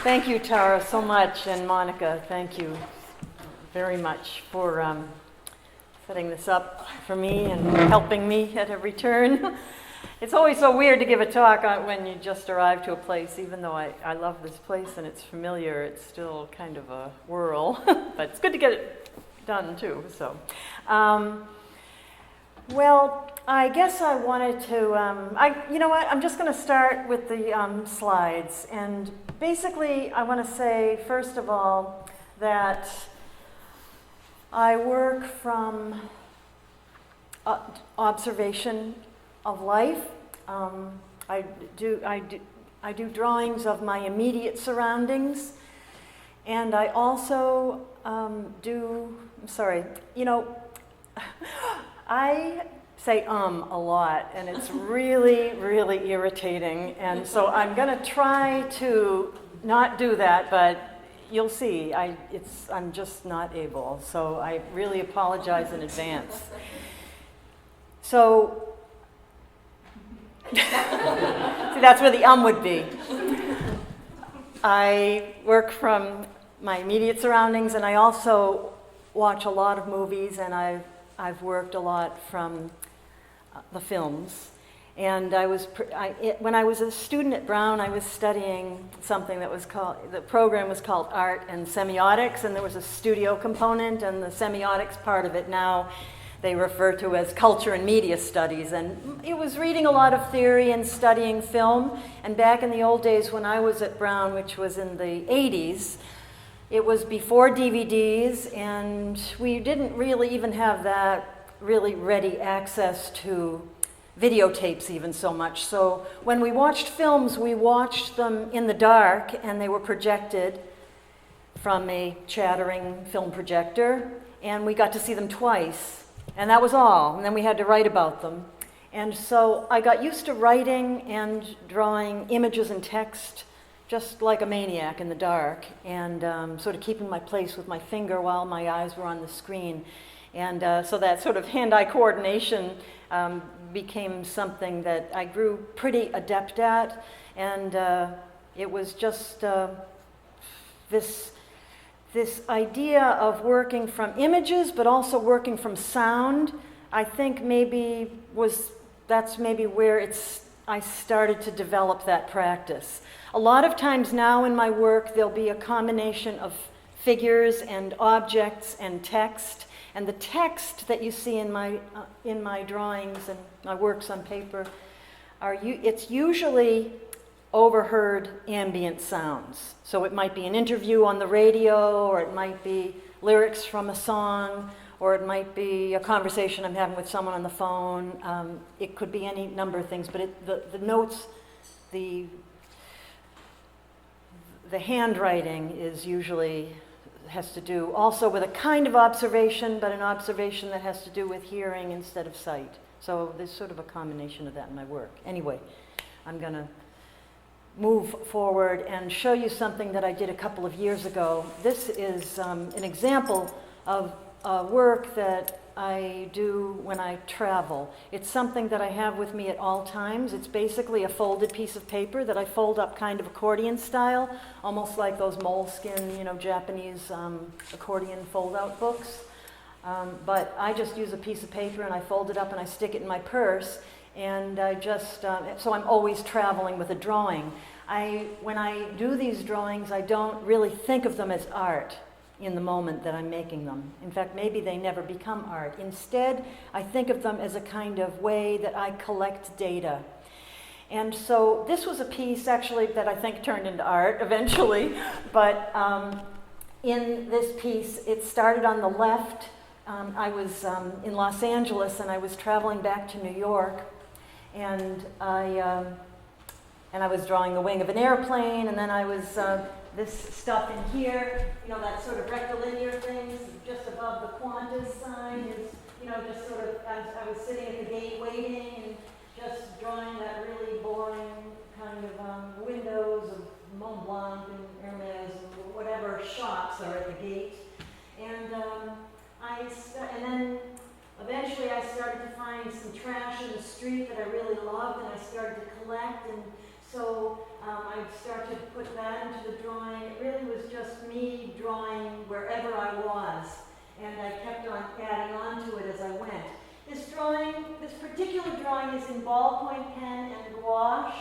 Thank you, Tara, so much, and Monica, thank you very much for setting this up for me and helping me at every turn. It's always so weird to give a talk when you just arrive to a place. Even though I love this place and it's familiar, it's still kind of a whirl. But it's good to get it done, too. So, well, I guess I wanted to, you know what, I'm just going to start with the slides. And basically, I want to say, first of all, that I work from observation of life. I do drawings of my immediate surroundings, and I also I say a lot, and it's really, really irritating, and so I'm going to try to not do that, but you'll see, I'm just not able, so I really apologize in advance. So, see, that's where the would be. I work from my immediate surroundings, and I also watch a lot of movies, and I've worked a lot from the films. And when I was a student at Brown, I was studying something that was the program was called Art and Semiotics, and there was a studio component, and the semiotics part of it now they refer to as culture and media studies. And it was reading a lot of theory and studying film. And back in the old days when I was at Brown, which was in the 80s, it was before DVDs, and we didn't really even have that really ready access to videotapes even so much. So when we watched films, we watched them in the dark, and they were projected from a chattering film projector, and we got to see them twice. And that was all, and then we had to write about them. And so I got used to writing and drawing images and text just like a maniac in the dark, and sort of keeping my place with my finger while my eyes were on the screen. And so that sort of hand-eye coordination became something that I grew pretty adept at, and it was just this idea of working from images, but also working from sound, I think that's maybe where I started to develop that practice. A lot of times now in my work, there'll be a combination of figures and objects and text, and the text that you see in my drawings and my works on paper it's usually overheard ambient sounds. So it might be an interview on the radio, or it might be lyrics from a song, or it might be a conversation I'm having with someone on the phone. It could be any number of things, but the notes, the handwriting has to do also with a kind of observation, but an observation that has to do with hearing instead of sight. So there's sort of a combination of that in my work. Anyway, I'm going to move forward and show you something that I did a couple of years ago. This is an example of work that I do when I travel. It's something that I have with me at all times. It's basically a folded piece of paper that I fold up kind of accordion style, almost like those moleskin, Japanese accordion fold-out books. But I just use a piece of paper and I fold it up and I stick it in my purse. And I just, so I'm always traveling with a drawing. When I do these drawings, I don't really think of them as art in the moment that I'm making them. In fact, maybe they never become art. Instead, I think of them as a kind of way that I collect data. And so this was a piece actually that I think turned into art eventually, but in this piece, it started on the left. I was in Los Angeles and I was traveling back to New York, and I was drawing the wing of an airplane, and then I was this stuff in here, that sort of rectilinear thing just above the Qantas sign is, just sort of, I was sitting at the gate waiting and just drawing that really boring kind of windows of Mont Blanc and Hermes and whatever shops are at the gate. And then eventually I started to find some trash in the street that I really loved, and I started to collect, and So I started to put that into the drawing. It really was just me drawing wherever I was, and I kept on adding on to it as I went. This particular drawing is in ballpoint pen and gouache,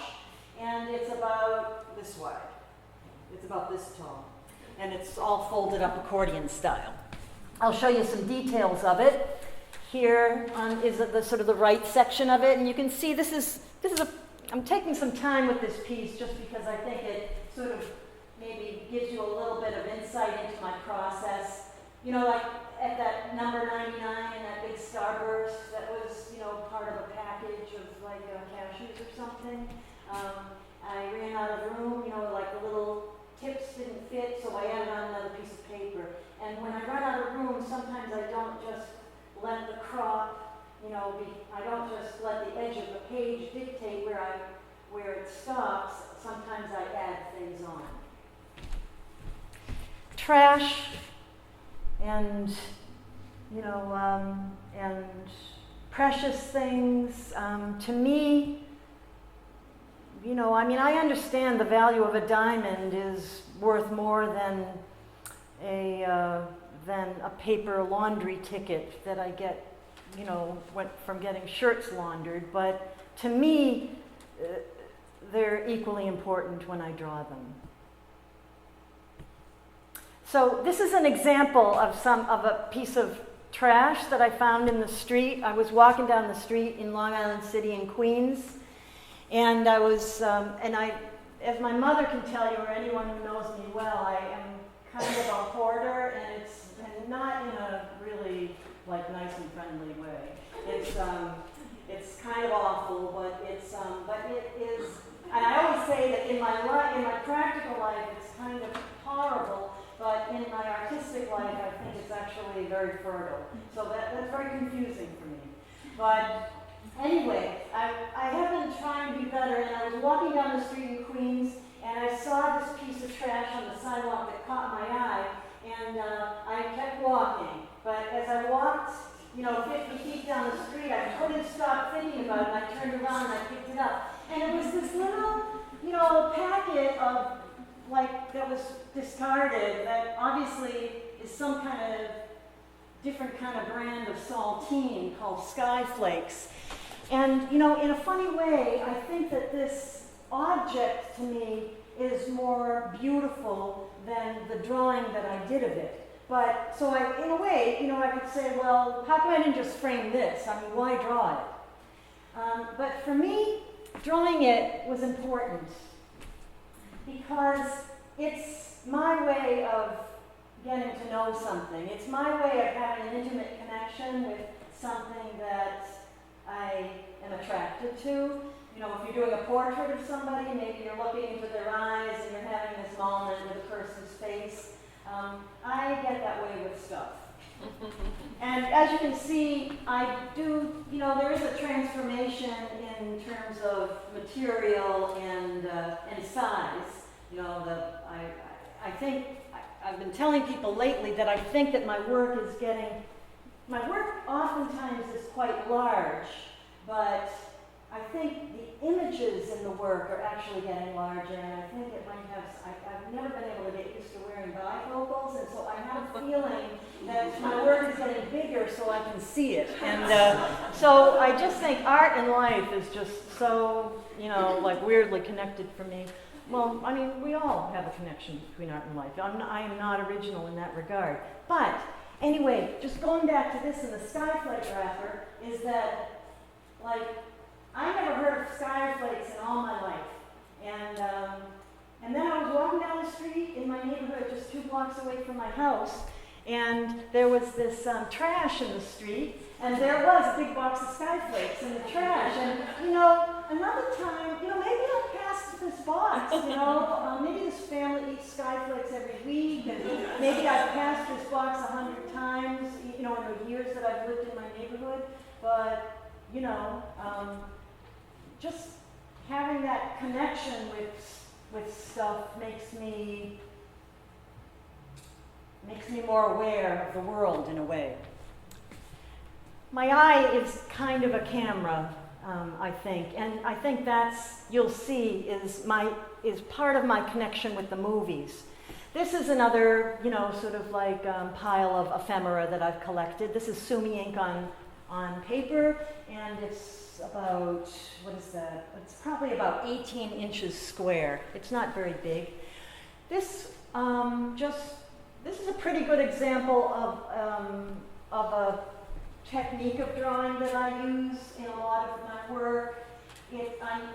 and it's about this wide. It's about this tall, and it's all folded up accordion style. I'll show you some details of it. Here is the sort of the right section of it, and you can see this is I'm taking some time with this piece just because I think it sort of maybe gives you a little bit of insight into my process. You know, like at that number 99 and that big starburst that was, you know, part of a package of like cashews or something. I ran out of room, you know, like the little tips didn't fit, so I added on another piece of paper. And when I run out of room, sometimes I don't just let the crop, you know, I don't just let the edge of the page dictate where it stops. Sometimes I add things on. Trash and, you know, and precious things, to me, you know, I mean, I understand the value of a diamond is worth more than a paper laundry ticket that I get, you know, from getting shirts laundered. But to me, they're equally important when I draw them. So this is an example of a piece of trash that I found in the street. I was walking down the street in Long Island City in Queens, and I was, as my mother can tell you, or anyone who knows me well, I am kind of a hoarder, and not in a really like nice and friendly way. It's kind of awful, but it is. And I always say that in my practical life, it's kind of horrible. But in my artistic life, I think it's actually very fertile. So that's very confusing for me. But anyway, I have been trying to be better, and I was walking down the street in Queens, and I saw this piece of trash on the sidewalk that caught my eye, and I kept walking. But as I walked, you know, 50 feet down the street, I couldn't stop thinking about it, and I turned around and I picked it up. And it was this little, you know, packet of, like, that was discarded, that obviously is some kind of different kind of brand of saltine called Sky Flakes. And, you know, in a funny way, I think that this object to me is more beautiful than the drawing that I did of it. But, so in a way, you know, I could say, well, how come I didn't just frame this? I mean, why draw it? But for me, drawing it was important because it's my way of getting to know something. It's my way of having an intimate connection with something that I am attracted to. You know, if you're doing a portrait of somebody, maybe you're looking into their eyes and you're having this moment with a person's face. I get that way with stuff. And as you can see, I do, you know, there is a transformation in terms of material and size. You know, I think, I've been telling people lately that I think that my work oftentimes is quite large, but I think the images in the work are actually getting larger, and I think it might have, I've never been able to get used to wearing bifocals, and so I have a feeling that my work is getting bigger so I can see it. And so I just think art and life is just so, you know, like weirdly connected for me. Well, I mean, we all have a connection between art and life. I am not original in that regard. But anyway, just going back to this in the skyflake wrapper, is that, like, I never heard of skyflakes in all my life. And then I was walking down the street in my neighborhood just 2 blocks away from my house, and there was this trash in the street, and there was a big box of skyflakes in the trash. And, you know, another time, you know, maybe I'll pass this box, you know, maybe this family eats skyflakes every week, and maybe I've passed this box 100 times, you know, in the years that I've lived in my neighborhood. But, you know, just having that connection with stuff makes me more aware of the world in a way. My eye is kind of a camera. I think. And I think that's, you'll see, is part of my connection with the movies. This is another, you know, sort of like pile of ephemera that I've collected. This is Sumi ink on paper, and it's about, what is that? It's probably about 18 inches square. It's not very big. This this is a pretty good example of a technique of drawing that I use in a lot of my work.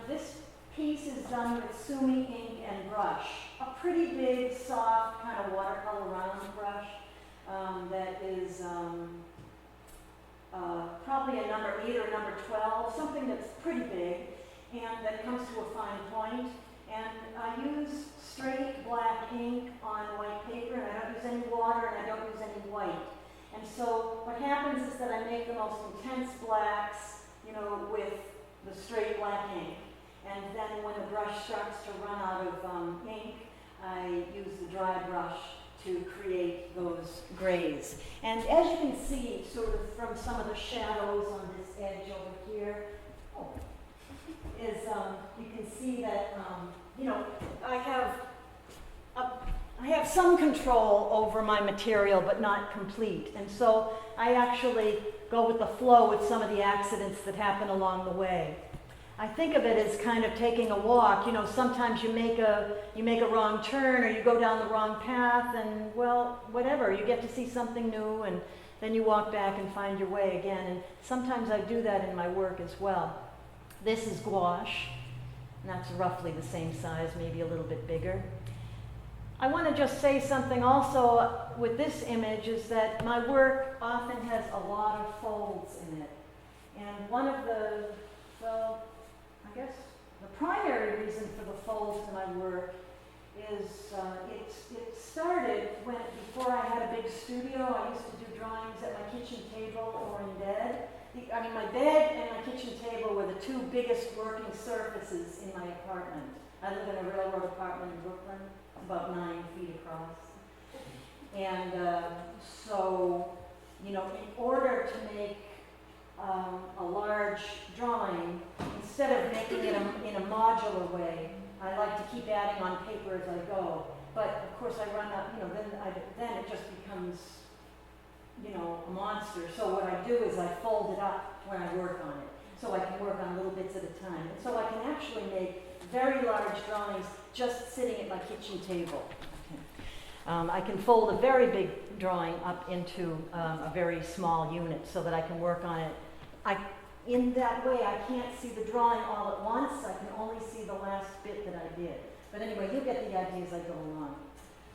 This piece is done with Sumi ink and brush. A pretty big, soft, kind of watercolor round brush that is probably a number 8 or number 12, something that's pretty big and that comes to a fine point. And I use straight black ink on white paper, and I don't use any water, and I don't use any white. And so what happens is that I make the most intense blacks, you know, with the straight black ink. And then when the brush starts to run out of ink, I use the dry brush to create those grays. And as you can see, sort of from some of the shadows on this edge over here, you can see that, you know, I have some control over my material, but not complete. And so I actually go with the flow with some of the accidents that happen along the way. I think of it as kind of taking a walk. You know, sometimes you make a wrong turn, or you go down the wrong path, and well, whatever, you get to see something new, and then you walk back and find your way again. And sometimes I do that in my work as well. This is gouache, and that's roughly the same size, maybe a little bit bigger. I want to just say something also with this image, is that my work often has a lot of folds in it. And one of the, well, I guess the primary reason for the folds in my work is it started before I had a big studio. I used to do drawings at my kitchen table or in bed. My bed and my kitchen table were the two biggest working surfaces in my apartment. I live in a railroad apartment in Brooklyn, about 9 feet across. And so, you know, in order to make a large drawing, instead of making it in a modular way, I like to keep adding on paper as I go. But of course I run out, you know, then it just becomes, you know, a monster. So what I do is I fold it up when I work on it, so I can work on little bits at a time. And so I can actually make very large drawings just sitting at my kitchen table. Okay. I can fold a very big drawing up into a very small unit so that I can work on it. In that way, I can't see the drawing all at once. I can only see the last bit that I did. But anyway, you'll get the idea as I go along.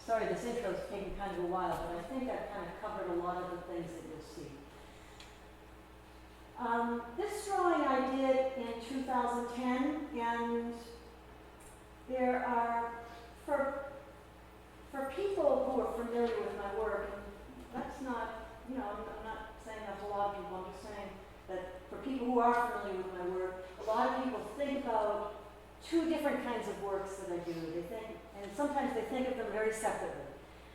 Sorry, this intro's taking kind of a while, but I think I've kind of covered a lot of the things that you'll see. This drawing I did in 2010, and there are, for people who are familiar with my work, and that's not, you know, I'm not saying that's a lot of people, I'm just saying that for people who are familiar with my work, a lot of people think about two different kinds of works that I do. They think, and sometimes they think of them very separately.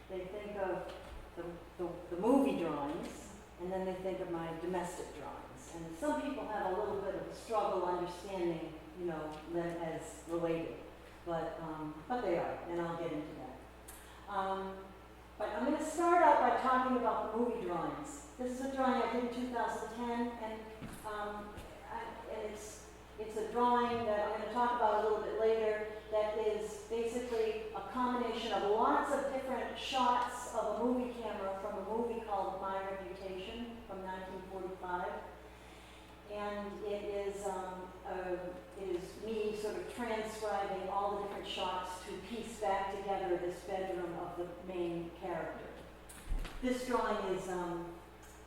They think of the movie drawings, and then they think of my domestic drawings. And some people have a little bit of a struggle understanding, you know, them as related. But they are, and I'll get into that. But I'm going to start out by talking about the movie drawings. This is a drawing I did in 2010, and it's a drawing that I'm going to talk about a little bit later that is basically a combination of lots of different shots of a movie camera from a movie called My Reputation from 1945. And it is me sort of transcribing all the different shots to piece back together this bedroom of the main character. This drawing is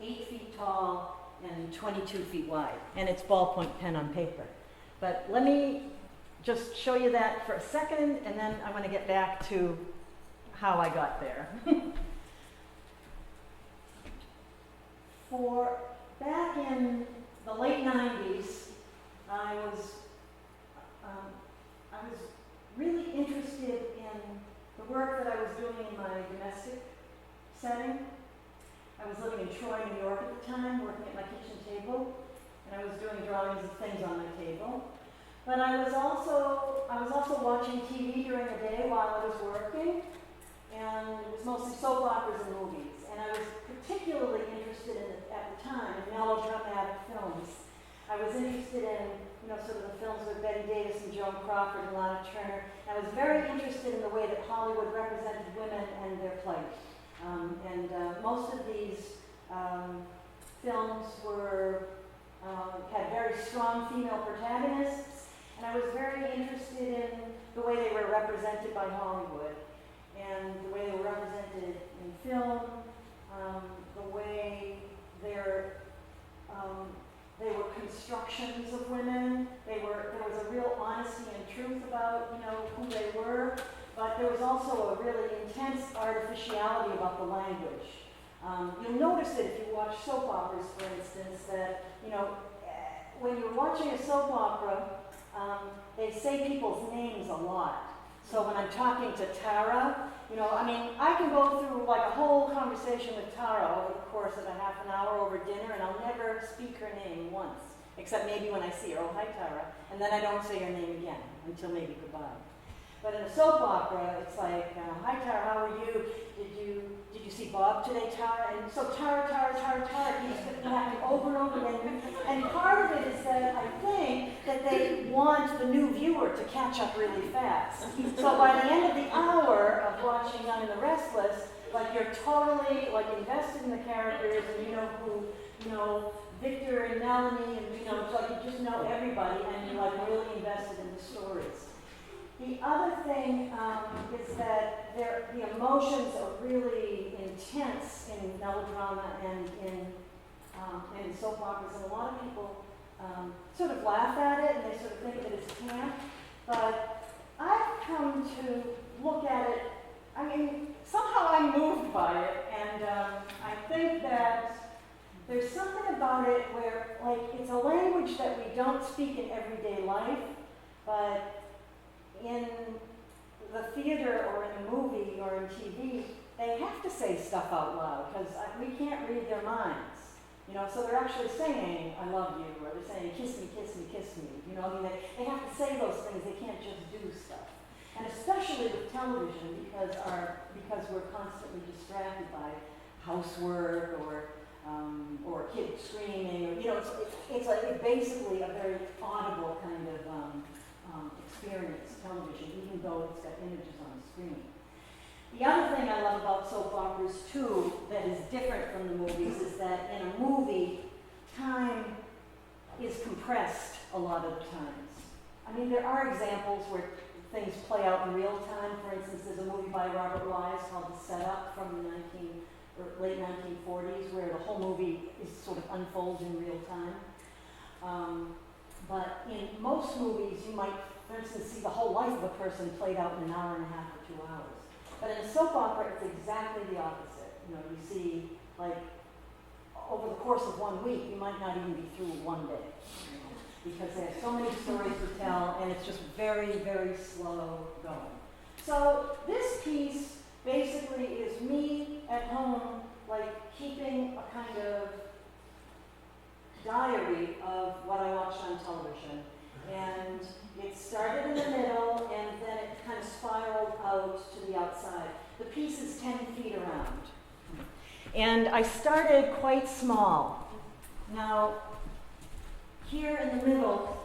8 feet tall and 22 feet wide, and it's ballpoint pen on paper. But let me just show you that for a second, and then I want to get back to how I got there. Back in the late 90s, I was really interested in the work that I was doing in my domestic setting. I was living in Troy, New York at the time, working at my kitchen table, and I was doing drawings of things on my table. But I was also watching TV during the day while I was working, and it was mostly soap operas and movies. And I was particularly interested in, at the time, in melodramatic films. I was interested in, sort of the films with Betty Davis and Joan Crawford and Lana Turner. I was very interested in the way that Hollywood represented women and their plight. Most of these films had very strong female protagonists, and I was very interested in the way they were represented by Hollywood, and the way they were represented in film, the way they were constructions of women. There was a real honesty and truth about, who they were, but there was also a really intense artificiality about the language. You'll notice it if you watch soap operas, for instance, that, when you're watching a soap opera, they say people's names a lot. So when I'm talking to Tara, I can go through like a whole conversation with Tara over the course of a half an hour over dinner, and I'll never speak her name once, except maybe when I see her, oh, hi, Tara, and then I don't say her name again until maybe goodbye. But in a soap opera, it's like, hi, Tara, how are you? Did you see Bob today, Tara? And so Tara keeps happening over and over again. And part of it is that I think that they want the new viewer to catch up really fast. So by the end of the hour of watching Young and the Restless, like you're totally like invested in the characters, and you know who, Victor and Melanie, and it's like you just know everybody, and you're like really invested in the stories. The other thing is that the emotions are really intense in melodrama and in soap operas, and a lot of people sort of laugh at it and they sort of think of it as camp. But I've come to look at it, somehow I'm moved by it, and I think that there's something about it where, like, it's a language that we don't speak in everyday life, but in the theater or in a movie or in TV, they have to say stuff out loud because we can't read their minds. So they're actually saying, I love you, or they're saying, kiss me, kiss me, kiss me. They have to say those things, they can't just do stuff. And especially with television, because we're constantly distracted by housework or kids screaming, it's like basically a very audible kind of experience, television, even though it's got images on the screen. The other thing I love about soap operas, too, that is different from the movies, is that in a movie, time is compressed a lot of the times. There are examples where things play out in real time. For instance, there's a movie by Robert Wise called The Setup from the late 1940s, where the whole movie sort of unfolds in real time. But in most movies, you might, for instance, see the whole life of a person played out in an hour and a half or 2 hours. But in a soap opera, it's exactly the opposite. You see, like, over the course of 1 week, you might not even be through one day. Because they have so many stories to tell, and it's just very, very slow going. So this piece basically is me at home, like, keeping a kind of diary of what I watched on television. And it started in the middle, and then it kind of spiraled out to the outside. The piece is 10 feet around. And I started quite small. Now, here in the middle,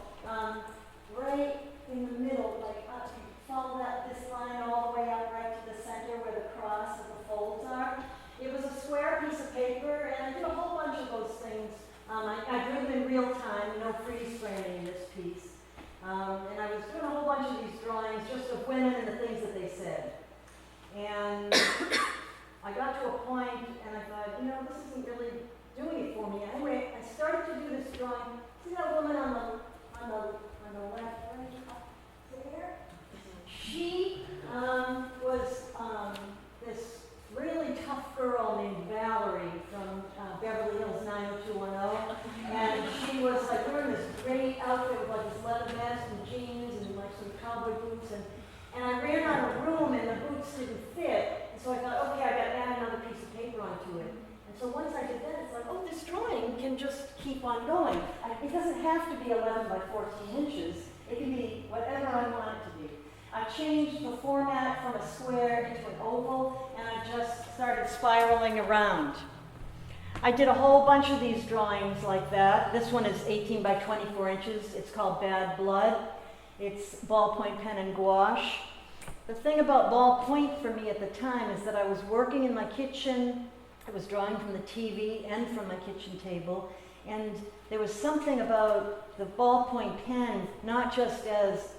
right in the middle, like up, you follow this line all the way up right to the center where the cross and the folds are. It was a square piece of paper, and I did a whole bunch of those things. I drew them in real time, no freeze framing in this piece. And I was doing a whole bunch of these drawings just of women and the things that they said. And I got to a point, and I thought, this isn't really doing it for me. Anyway, I started to do this drawing. See that woman on the left, right up there? She was this really tough girl named Valerie from Beverly Hills 90210, and she was like wearing this great outfit with like this leather vest and jeans and like some cowboy boots, and I ran out of room and the boots didn't fit, and so I thought, okay, I got to add another piece of paper onto it. And so once I did that, it's like, oh, this drawing can just keep on going. It doesn't have to be 11 by 14 inches. It can be whatever I want it to be. I changed the format from a square into an oval, and I just started spiraling around. I did a whole bunch of these drawings like that. This one is 18 by 24 inches. It's called Bad Blood. It's ballpoint pen and gouache. The thing about ballpoint for me at the time is that I was working in my kitchen. I was drawing from the TV and from my kitchen table. And there was something about the ballpoint pen, not just as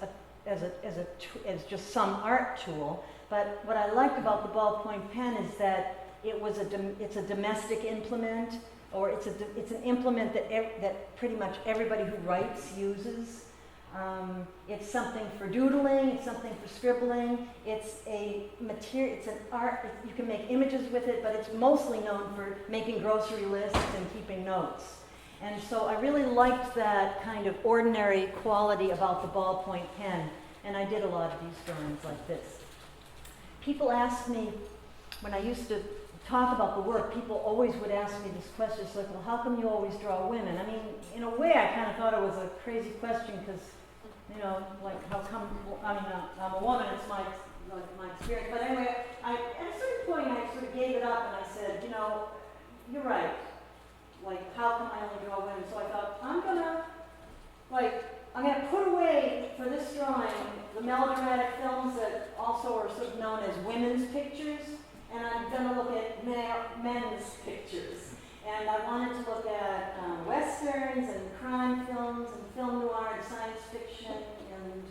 just some art tool, but what I liked about the ballpoint pen is that it's a domestic implement, or it's an implement that pretty much everybody who writes uses. It's something for doodling, it's something for scribbling, it's a material, it's an art, you can make images with it, but it's mostly known for making grocery lists and keeping notes. And so I really liked that kind of ordinary quality about the ballpoint pen, and I did a lot of these drawings like this. People ask me, when I used to talk about the work, people always would ask me this question, it's like, well, how come you always draw women? I mean, in a way, I kind of thought it was a crazy question because, you know, like, how come, I mean, I'm a woman, it's my experience. But anyway, at a certain point, I sort of gave it up and I said, you know, you're right. Like, how come I only draw women? So I thought, I'm gonna put away for this drawing the melodramatic films that also are sort of known as women's pictures, and I'm gonna look at men's pictures. And I wanted to look at westerns and crime films and film noir and science fiction and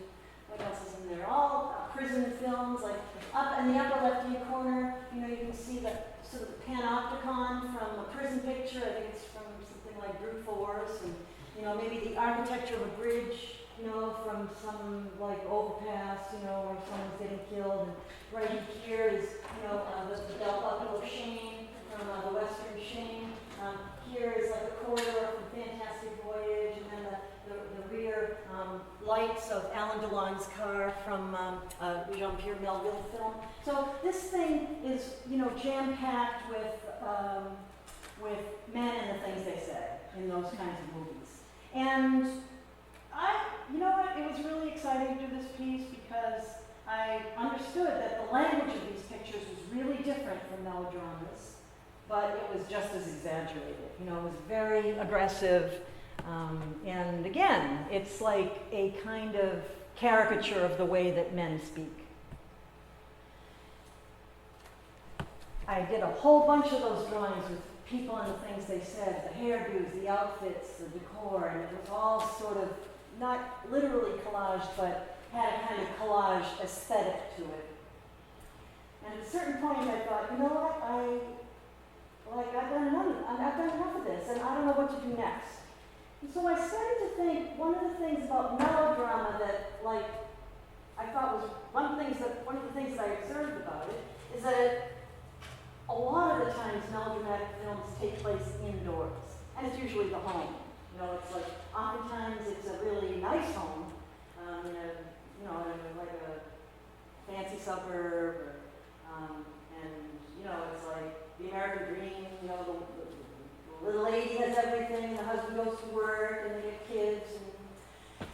what else is in there? All prison films, like up in the upper left-hand corner, you know, you can see the sort of panopticon from a prison picture. I think it's from something like Brute Force, and you know, maybe the architecture of a bridge, you know, from some like overpass, you know, where someone's getting killed. And right here is, you know, the belt buckle of shame from the Western Shame. Here is like a corridor from Fantastic Voyage, and then the rear lights of Alain Delon's car from Jean-Pierre Melville film. So this thing is, you know, jam-packed with men and the things they say in those kinds of movies. And you know what, it was really exciting to do this piece because I understood that the language of these pictures was really different from melodramas, but it was just as exaggerated. You know, it was very aggressive, and again, it's like a kind of caricature of the way that men speak. I did a whole bunch of those drawings with people and the things they said, the hairdos, the outfits, the decor, and it was all sort of, not literally collaged, but had a kind of collage aesthetic to it. And at a certain point I thought, you know what, I've done enough of this, and I don't know what to do next. And so I started to think, one of the things about melodrama that, like, I thought was one of the things that I observed about it is that a lot of the times melodramatic films take place indoors, and it's usually the home. You know, it's like oftentimes it's a really nice home, in like a fancy suburb, and you know, it's like the American dream. You know, the little lady has everything, the husband goes to work, and they get kids, and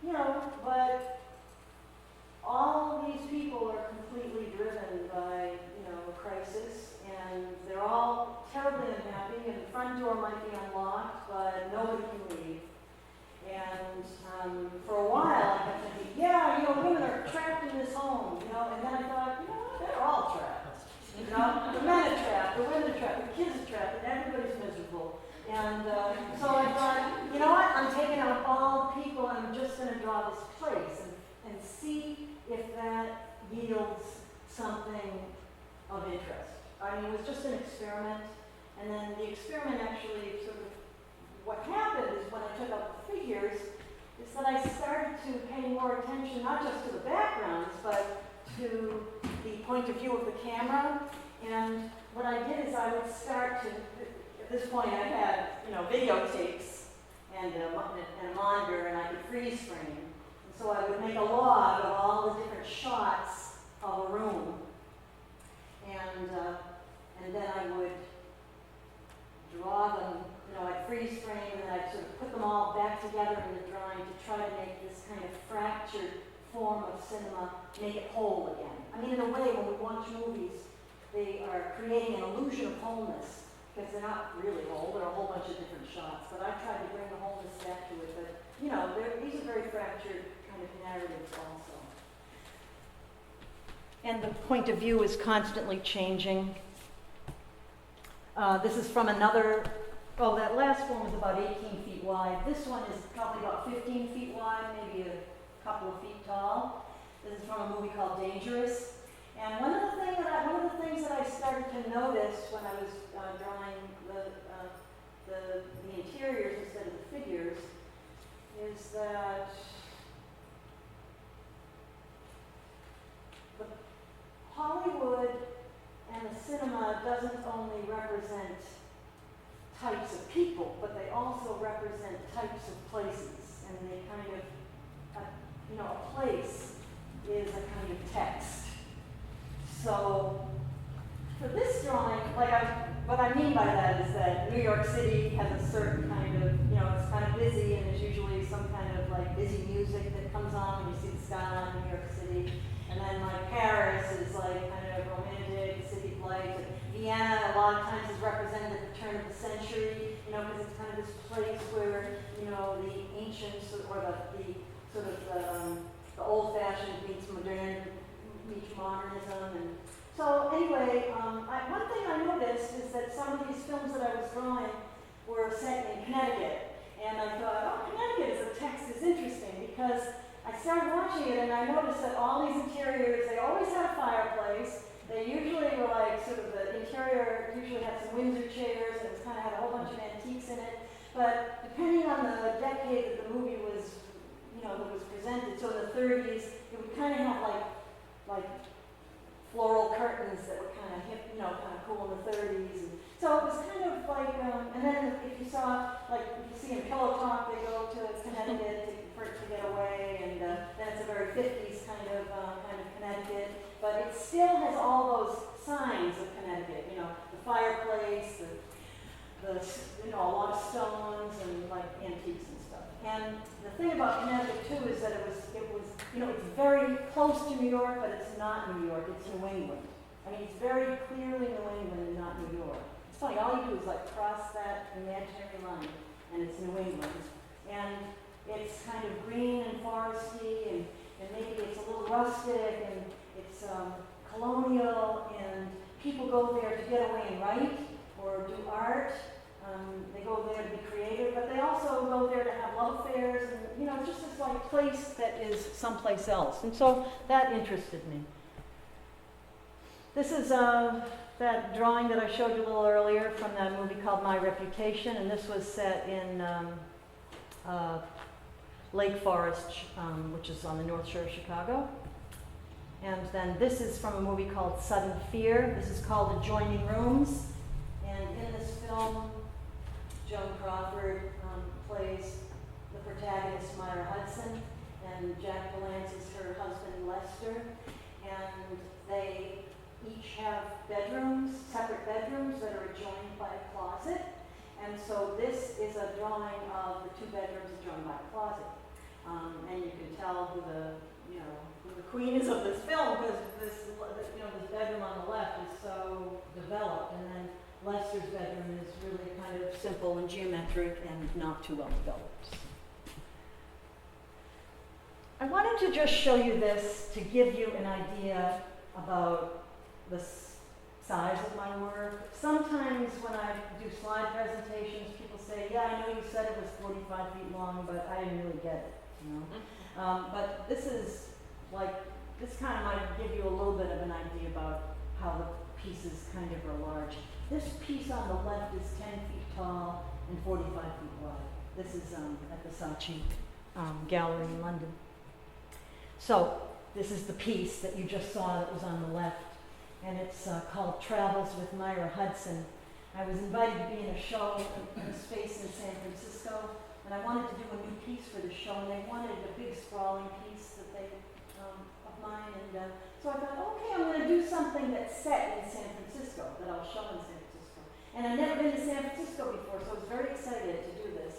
you know, but all of these people are completely driven by, you know, a crisis, and they're all terribly unhappy, and the front door might be unlocked, but nobody can leave. And for a while, I kept thinking, yeah, you know, women are trapped in this home, you know, and then I thought, you know what, they're all trapped. You know, the men are trapped, the women are trapped, the kids are trapped, and everybody's miserable. And so I thought, you know what, I'm taking out all people, and I'm just going to draw this place and see if that yields something of interest. I mean, it was just an experiment, and then the experiment actually sort of, what happened is when I took out the figures, is that I started to pay more attention, not just to the backgrounds, but to the point of view of the camera. And what I did is I would start to, at this point I had, you know, videotapes and a monitor, and I could freeze frame. And so I would make a log of all the different shots of a room. And then I would draw them, I'd freeze frame, and then I'd sort of put them all back together in the drawing to try to make this kind of fractured form of cinema, make it whole again. I mean, in a way, when we watch movies, they are creating an illusion of wholeness, because they're not really whole, there are a whole bunch of different shots, but I tried to bring the wholeness back to it, but, these are very fractured kind of narratives also. And the point of view is constantly changing. This is from another, that last one was about 18 feet wide. This one is probably about 15 feet wide, maybe a couple of feet tall. This is from a movie called Dangerous. And one of the things that I started to notice when I was drawing the interiors instead of the figures is that the Hollywood and the cinema doesn't only represent types of people, but they also represent types of places. And they kind of, a place is a kind of text. So for this drawing, what I mean by that is that New York City has a certain kind of, it's kind of busy, and there's usually some kind of busy music that comes on when you see the skyline of New York City. And then Paris is kind of romantic, city of lights. Vienna a lot of times is represented at the turn of the century, because it's kind of this place where, the ancients or the sort of the old-fashioned meets modernism. And so anyway, one thing I noticed is that some of these films that I was drawing were set in Connecticut. And I thought, Connecticut as a text is interesting, because I started watching it and I noticed that all these interiors, they always had a fireplace. They usually were the interior usually had some Windsor chairs, and it kind of had a whole bunch of antiques in it. But depending on the decade that the movie was, that was presented, so in the 30s, it would kind of have like floral curtains that were kind of hip, kind of cool in the 30s. And so it was kind of and then if you saw, if you see in Pillow Talk, they go to Connecticut to get away, and then it's a very 50s kind of Connecticut. But it still has all those signs of Connecticut, the fireplace, a lot of stones and antiques and stuff. And the thing about Connecticut too is that it was, it's very close to New York, but it's not New York, it's New England. I mean, it's very clearly New England and not New York. It's funny, all you do is cross that imaginary line, and it's New England. And it's kind of green and foresty, and maybe it's a little rustic, and it's colonial, and people go there to get away and write or do art. They go there to be creative, but they also go there to have love affairs, and it's just this place that is someplace else. And so that interested me. This is that drawing that I showed you a little earlier from that movie called My Reputation, and this was set in Lake Forest, which is on the North Shore of Chicago. And then this is from a movie called Sudden Fear. This is called Adjoining Rooms. And in this film, Joan Crawford plays the protagonist, Myra Hudson, and Jack Palance is her husband, Lester. And they each have bedrooms, separate bedrooms that are adjoined by a closet. And so this is a drawing of the two bedrooms adjoined by a closet. And you can tell who the queen is of this film, because this bedroom on the left is so developed, and then Lester's bedroom is really kind of simple and geometric and not too well developed. I wanted to just show you this to give you an idea about the size of my work. Sometimes when I do slide presentations, people say, yeah, I know you said it was 45 feet long, but I didn't really get it, but this is this kind of might give you a little bit of an idea about how the pieces kind of are large. This piece on the left is 10 feet tall and 45 feet wide. This is at the Saatchi Gallery in London. So this is the piece that you just saw that was on the left, and it's called Travels with Myra Hudson. I was invited to be in a show in a space in San Francisco, and I wanted to do a new piece for the show, and they wanted a big sprawling piece that they of mine, and so I thought, okay, I'm going to do something that's set in San Francisco, that I'll show in San Francisco. And I'd never been to San Francisco before, so I was very excited to do this.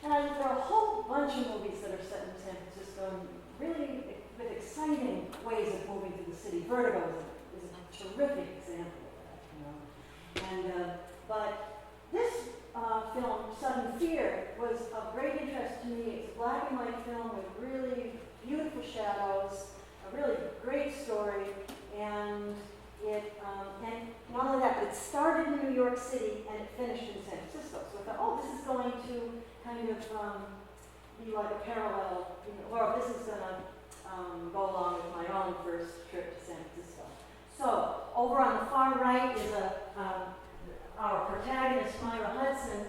And there are a whole bunch of movies that are set in San Francisco, and really with exciting ways of moving through the city. Vertigo is a terrific example of that, you know. And but this film, Sudden Fear, was of great interest to me. It's a black and white film with really beautiful shadows, a really great story, and it and not only that, but it started in New York City and it finished in San Francisco. So I thought, oh, this is going to kind of be like a parallel, you know, or this is going to go along with my own first trip to San Francisco. So over on the far right is our protagonist, Myra Hudson,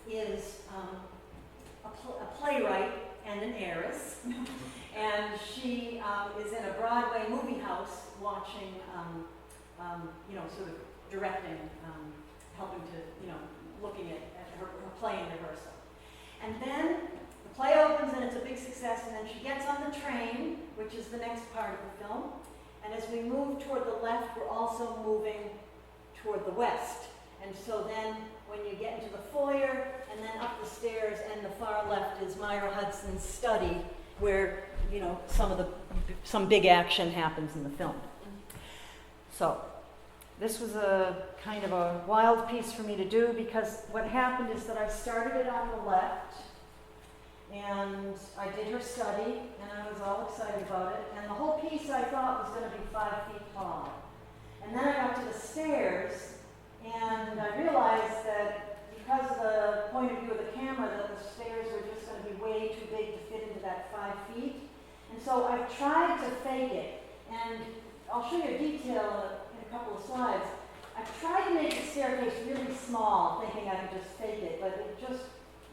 is a playwright and an heiress. And she is in a Broadway movie house watching, you know, sort of directing, helping to, you know, looking at her play in rehearsal. And then the play opens and it's a big success, and then she gets on the train, which is the next part of the film. And as we move toward the left, we're also moving toward the west. And so then when you get into the foyer and then up the stairs, and the far left is Myra Hudson's study, where, you know, some big action happens in the film. So this was a kind of a wild piece for me to do, because what happened is that I started it on the left, and I did her study, and I was all excited about it, and the whole piece I thought was going to be 5 feet tall. And then I got to the stairs, and I realized that because of the point of view of the camera, that the stairs were just going to be way too big to fit into that 5 feet. And so I tried to fake it, and I'll show you a detail in a couple of slides. I tried to make the staircase really small, thinking I could just fake it, but it just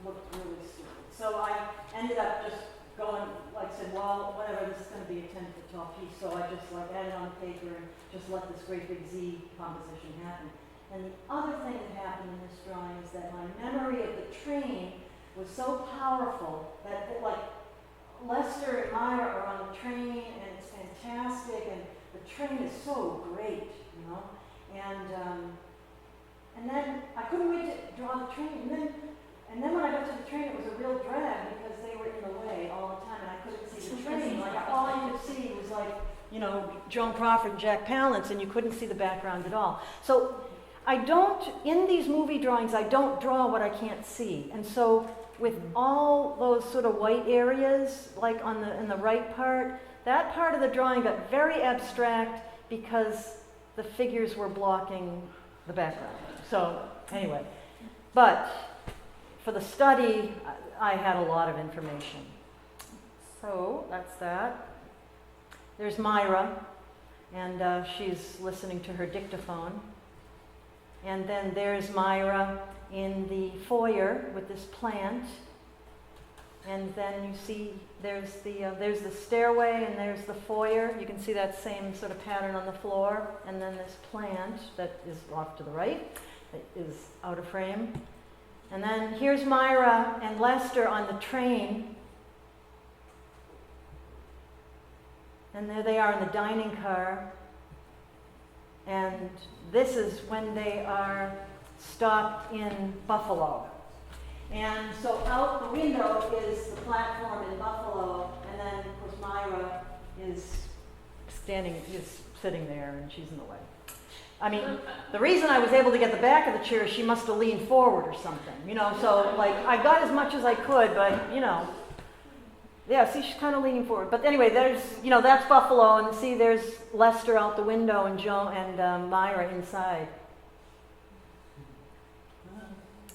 looked really stupid. So I ended up just going, like I said, well, whatever, this is going to be a 10-foot tall piece, so I just like added on paper and just let this great big Z composition happen. And the other thing that happened in this drawing is that my memory of the train was so powerful that, like, Lester and Myra are on the train, and it's fantastic, and the train is so great, you know. And then I couldn't wait to draw the train, and then when I got to the train, it was a real drag because they were in the way all the time, and I couldn't see the train. Like, all I could see was, like, you know, Joan Crawford and Jack Palance, and you couldn't see the background at all. So in these movie drawings, I don't draw what I can't see. And so with all those sort of white areas, like in the right part, that part of the drawing got very abstract because the figures were blocking the background. So anyway, but for the study, I had a lot of information. So that's that. There's Myra, and she's listening to her dictaphone. And then there's Myra in the foyer with this plant. And then you see there's the stairway and there's the foyer. You can see that same sort of pattern on the floor. And then this plant that is off to the right, that is out of frame. And then here's Myra and Lester on the train. And there they are in the dining car. And this is when they are stopped in Buffalo. And so out the window is the platform in Buffalo, and then, of course, Myra is sitting there, and she's in the way. I mean, the reason I was able to get the back of the chair, she must have leaned forward or something, you know, so, like, I got as much as I could, but, you know, yeah, see, she's kind of leaning forward. But anyway, there's, you know, that's Buffalo, and see, there's Lester out the window and Joan and Myra inside.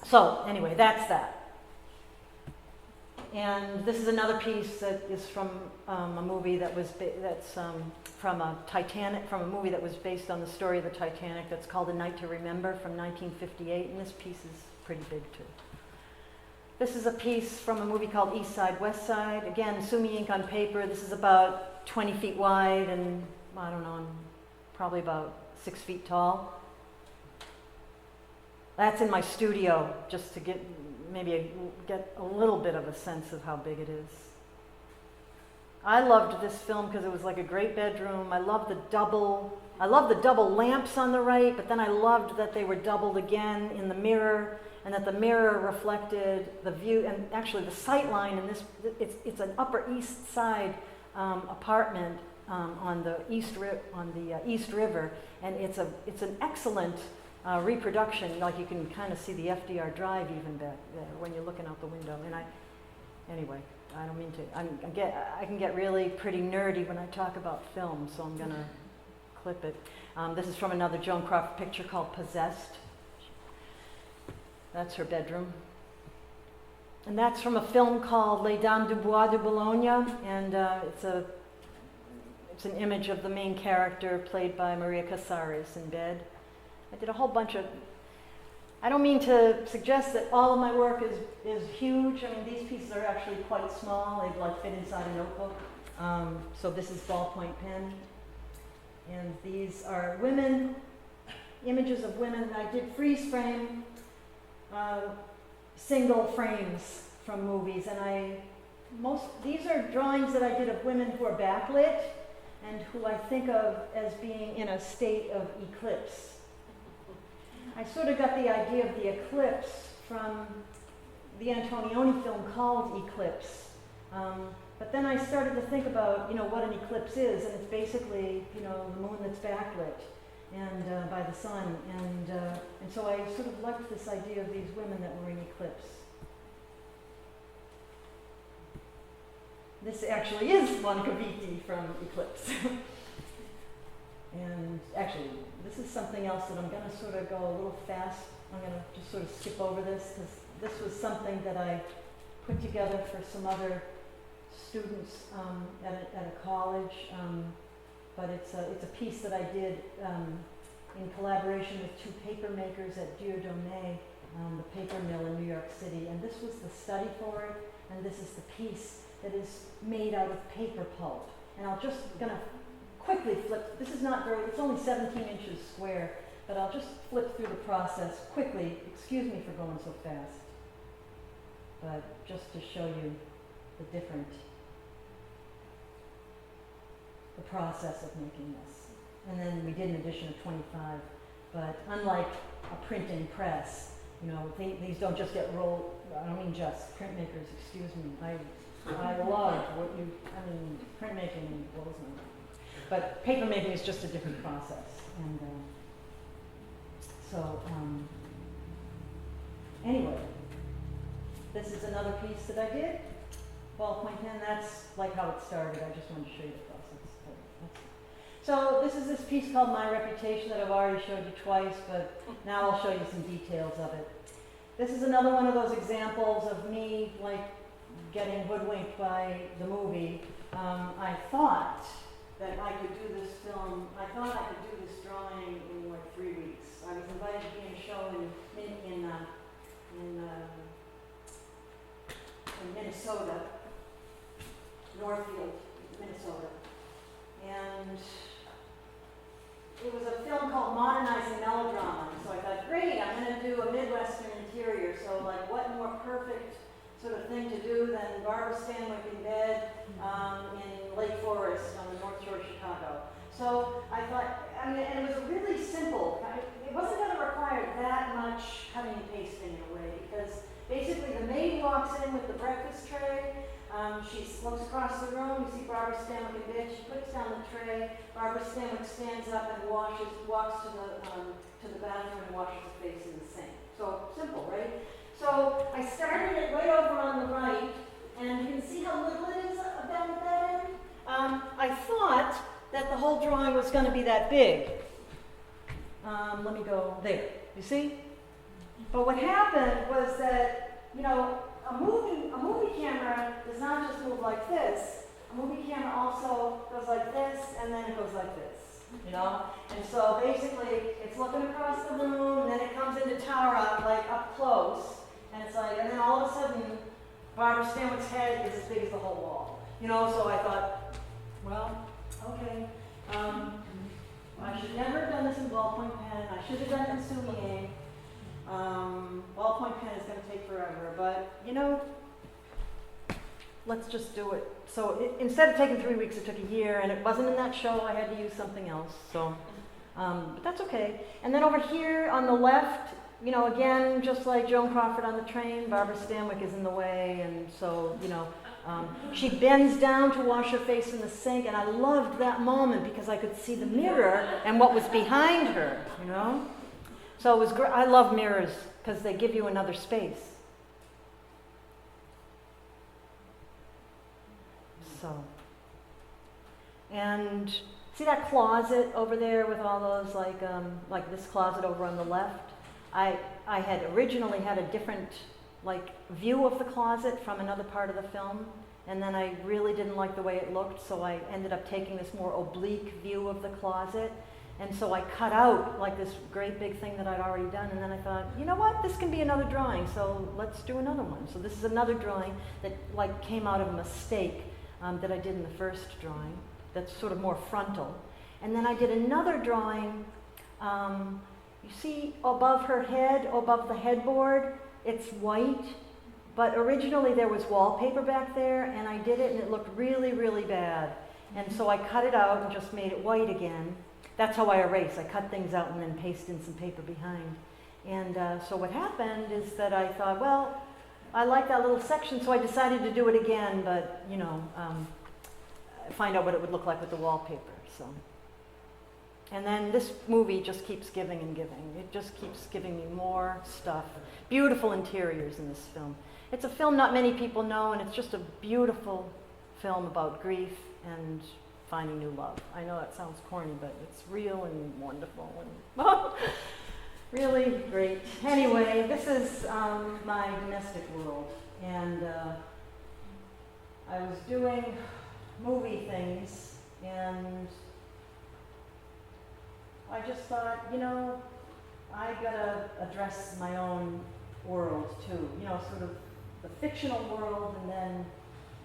So anyway, that's that. And this is another piece that is from a movie that was from a movie that was based on the story of the Titanic. That's called A Night to Remember from 1958, and this piece is pretty big too. This is a piece from a movie called East Side, West Side. Again, Sumi ink on paper. This is about 20 feet wide and, I don't know, probably about 6 feet tall. That's in my studio, just to get a little bit of a sense of how big it is. I loved this film because it was like a great bedroom. I love the double lamps on the right, but then I loved that they were doubled again in the mirror, and that the mirror reflected the view, and actually the sight line in this, it's an Upper East Side apartment on the East River, and it's an excellent reproduction. Like you can kind of see the FDR Drive even back there when you're looking out the window. And anyway, I don't mean to. I can get really pretty nerdy when I talk about film, so I'm gonna clip it. This is from another Joan Crawford picture called Possessed. That's her bedroom. And that's from a film called Les Dames du Bois de Boulogne, and it's an image of the main character played by Maria Casares in bed. I did a whole bunch of, I don't mean to suggest that all of my work is huge. I mean, these pieces are actually quite small. They'd like fit inside a notebook. So this is ballpoint pen. And these are women, images of women. I did freeze frame, single frames from movies. And these are drawings that I did of women who are backlit and who I think of as being in a state of eclipse. I sort of got the idea of the eclipse from the Antonioni film called Eclipse. But then I started to think about, what an eclipse is, and it's basically, the moon that's backlit and by the sun. And so I sort of liked this idea of these women that were in eclipse. This actually is Monica Vitti from Eclipse. And actually, this is something else that I'm going to sort of go a little fast. I'm going to just sort of skip over this because this was something that I put together for some other students at a college. But it's a piece that I did in collaboration with two paper makers at Dieu, Donne, the Papermill in New York City. And this was the study for it, and this is the piece that is made out of paper pulp. And I'm just going to quickly flip. This is not very, it's only 17 inches square, but I'll just flip through the process quickly. Excuse me for going so fast. But just to show you the process of making this. And then we did an edition of 25, but unlike a printing press, these don't just get rolled. I don't mean just printmakers, excuse me. I love printmaking blows my mind. But paper making is just a different process. And anyway, this is another piece that I did. Ballpoint pen, that's like how it started. I just wanted to show you the process. So this is this piece called My Reputation that I've already showed you twice, but now I'll show you some details of it. This is another one of those examples of me getting hoodwinked by the movie. I thought that I could do this film, I thought I could do this drawing in 3 weeks. I was invited to be in a show in Minnesota, Northfield, Minnesota. And it was a film called Modernizing Melodrama. So I thought, great, I'm going to do a Midwestern interior. So what more perfect sort of thing to do than Barbara Stanwyck in bed in Lake Forest on the North Shore of Chicago. So I thought, and it was really simple. It wasn't going to require that much cutting and pasting in a way, because basically the maid walks in with the breakfast tray. She looks across the room. You see Barbara Stanwyck in bed. She puts down the tray. Barbara Stanwyck stands up and walks to the bathroom and washes her face in the sink. So simple, right? So I started it right over on the right, and you can see how little it is down at that end. I thought that the whole drawing was going to be that big. Let me go there. You see? But what happened was that, a movie camera does not just move like this. A movie camera also goes like this, and then it goes like this. And so basically it's looking across the room, and then it comes into tower up close, and it's and then all of a sudden Barbara Stanwyck's head is as big as the whole wall. So I thought, well, okay, I should never have done this in ballpoint pen. I should have done it in soulier. Ballpoint pen is going to take forever, but let's just do it. instead of taking 3 weeks, it took a year, and it wasn't in that show. I had to use something else. So, but that's okay. And then over here on the left, you know, again, just like Joan Crawford on the train, Barbara Stanwyck is in the way, and so, you know, she bends down to wash her face in the sink, and I loved that moment because I could see the mirror and what was behind her, you know? So it was great. I love mirrors because they give you another space. So, and see that closet over there with all those, like this closet over on the left? I had originally had a different view of the closet from another part of the film, and then I really didn't like the way it looked, so I ended up taking this more oblique view of the closet, and so I cut out like this great big thing that I'd already done, and then I thought, you know what, this can be another drawing, so let's do another one. So this is another drawing that came out of a mistake that I did in the first drawing, that's sort of more frontal. And then I did another drawing, you see above her head, above the headboard, it's white, but originally there was wallpaper back there, and I did it and it looked really, really bad. And so I cut it out and just made it white again. That's how I erase. I cut things out and then paste in some paper behind. And so what happened is that I thought, well, I like that little section, so I decided to do it again, but, you know, find out what it would look like with the wallpaper, so. And then this movie just keeps giving and giving. It just keeps giving me more stuff. Beautiful interiors in this film. It's a film not many people know, and it's just a beautiful film about grief and finding new love. I know that sounds corny, but it's real and wonderful and really great. Anyway, this is my domestic world, and I was doing movie things, and I just thought, you know, I gotta address my own world too, you know, sort of the fictional world and then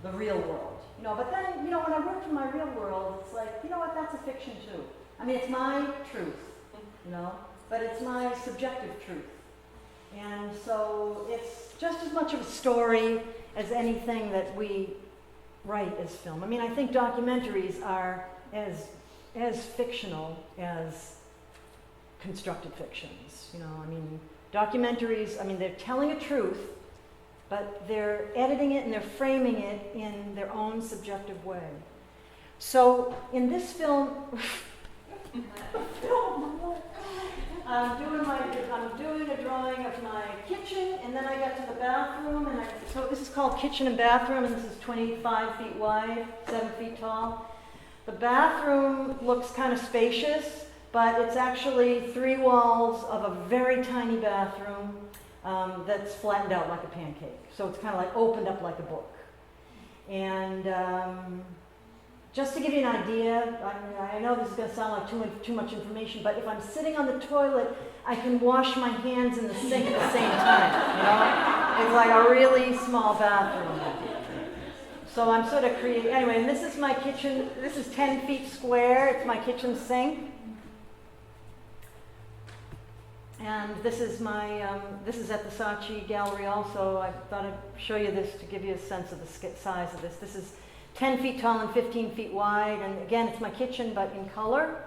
the real world, you know. But then, you know, when I worked in my real world, it's like, you know what, that's a fiction too. I mean, it's my truth, you know, but it's my subjective truth. And so it's just as much of a story as anything that we write as film. I mean, I think documentaries are as fictional as constructed fictions, you know. I mean, documentaries, I mean, they're telling a truth, but they're editing it and they're framing it in their own subjective way. So in this film, I'm doing a drawing of my kitchen, and then I got to the bathroom, and so this is called Kitchen and Bathroom, and this is 25 feet wide, 7 feet tall. The bathroom looks kind of spacious, but it's actually 3 walls of a very tiny bathroom that's flattened out like a pancake. So it's kind of like opened up like a book. And just to give you an idea, I know this is going to sound like too much information, but if I'm sitting on the toilet, I can wash my hands in the sink at the same time, you know? It's like a really small bathroom. So I'm sort of creating, anyway, and this is my kitchen. This is 10 feet square. It's my kitchen sink. And this is my, this is at the Saatchi Gallery also. I thought I'd show you this to give you a sense of the size of this. This is 10 feet tall and 15 feet wide. And again, it's my kitchen, but in color.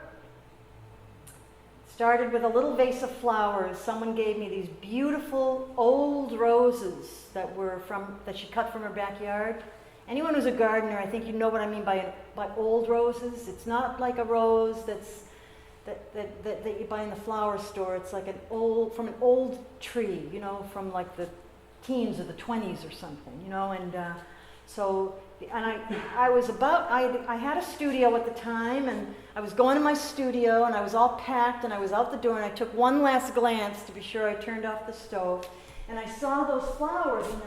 Started with a little vase of flowers. Someone gave me these beautiful old roses that she cut from her backyard. Anyone who's a gardener, I think you know what I mean by old roses. It's not like a rose that you buy in the flower store. It's like from an old tree, you know, from like the teens or the 20s or something, you know. And I had a studio at the time, and I was going to my studio, and I was all packed, and I was out the door, and I took one last glance to be sure I turned off the stove, and I saw those flowers in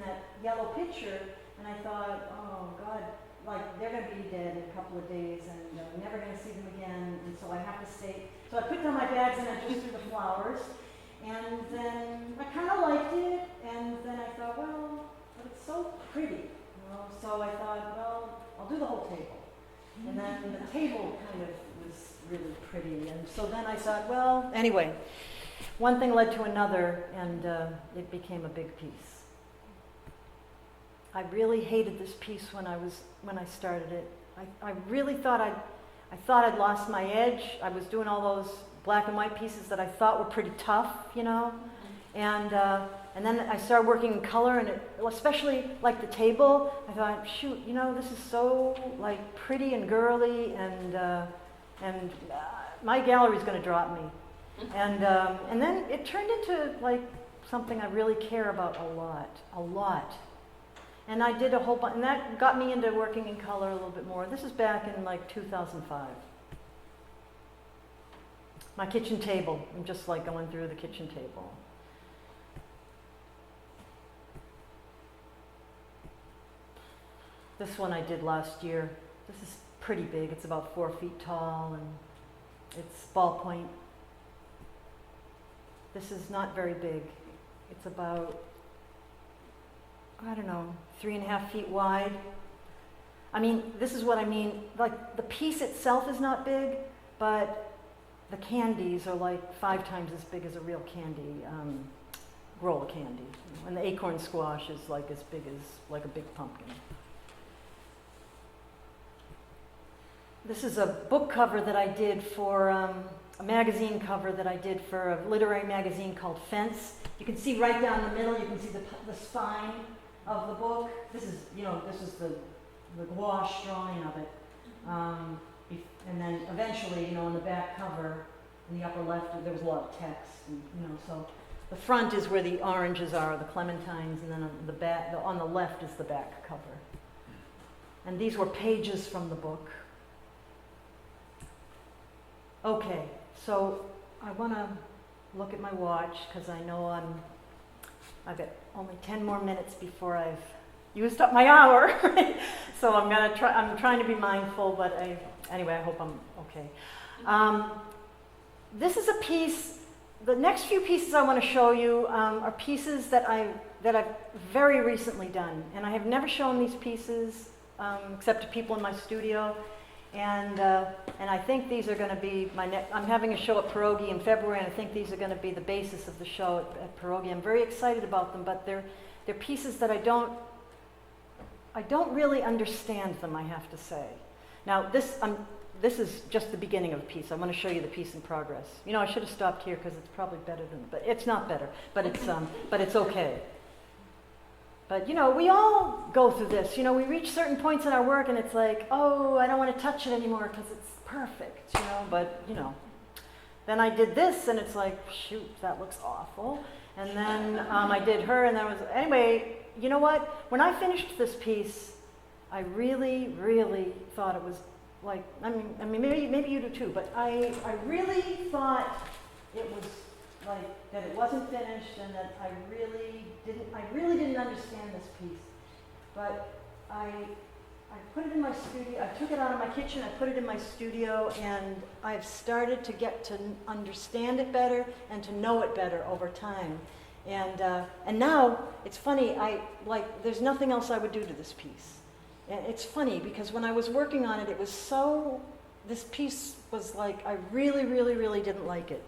that yellow picture. And I thought, oh God, like they're going to be dead in a couple of days, and I'm never going to see them again, and so I have to stay. So I put down my bags and I just threw the flowers, and then I kind of liked it, and then I thought, well, but it's so pretty, you know. So I thought, well, I'll do the whole table, and then the table kind of was really pretty, and so then I thought, well, anyway, one thing led to another, and it became a big piece. I really hated this piece when I started it. I really thought I'd lost my edge. I was doing all those black and white pieces that I thought were pretty tough, you know, and then I started working in color, and especially like the table. I thought, shoot, you know, this is so like pretty and girly, and my gallery's going to drop me, and then it turned into like something I really care about a lot. And I did a whole bunch, and that got me into working in color a little bit more. This is back in like 2005. My kitchen table. I'm just like going through the kitchen table. This one I did last year. This is pretty big. It's about 4 feet tall, and it's ballpoint. This is not very big. It's about, I don't know, 3.5 feet wide. I mean, this is what I mean. Like, the piece itself is not big, but the candies are like 5 times as big as a real candy, roll of candy. And the acorn squash is like as big as like a big pumpkin. This is a book cover that I did for a magazine cover that I did for a literary magazine called Fence. You can see right down the middle, you can see the spine of the book. This is, you know, this is the gouache drawing of it. And then eventually, you know, on the back cover, in the upper left, there was a lot of text, and, you know, so the front is where the oranges are, the clementines, and then on the back, on the left is the back cover. And these were pages from the book. Okay, so I want to look at my watch because I know I've got only 10 more minutes before I've used up my hour. So I'm trying to be mindful, but anyway, I hope I'm okay. This is a piece. The next few pieces I want to show you are pieces that I've very recently done, and I have never shown these pieces except to people in my studio. And I think these are going to be I'm having a show at Pierogi in February, and I think these are going to be the basis of the show at Pierogi. I'm very excited about them, but they're pieces that I don't really understand them, I have to say. Now this is just the beginning of the piece. I want to show you the piece in progress. You know, I should have stopped here because it's probably better but it's not better, but it's okay. But, you know, we all go through this. You know, we reach certain points in our work and it's like, oh, I don't want to touch it anymore because it's perfect, you know. But, you know, then I did this and it's like, shoot, that looks awful. And then I did her and anyway, you know what? When I finished this piece, I really, really thought it was like, I mean, maybe you do too, but I really thought it was like that it wasn't finished, and that I really didn't understand this piece. But I put it in my studio. I took it out of my kitchen. I put it in my studio, and I've started to get to understand it better and to know it better over time. And now it's funny. There's nothing else I would do to this piece. And it's funny because when I was working on it, this piece was like I really, really, really didn't like it.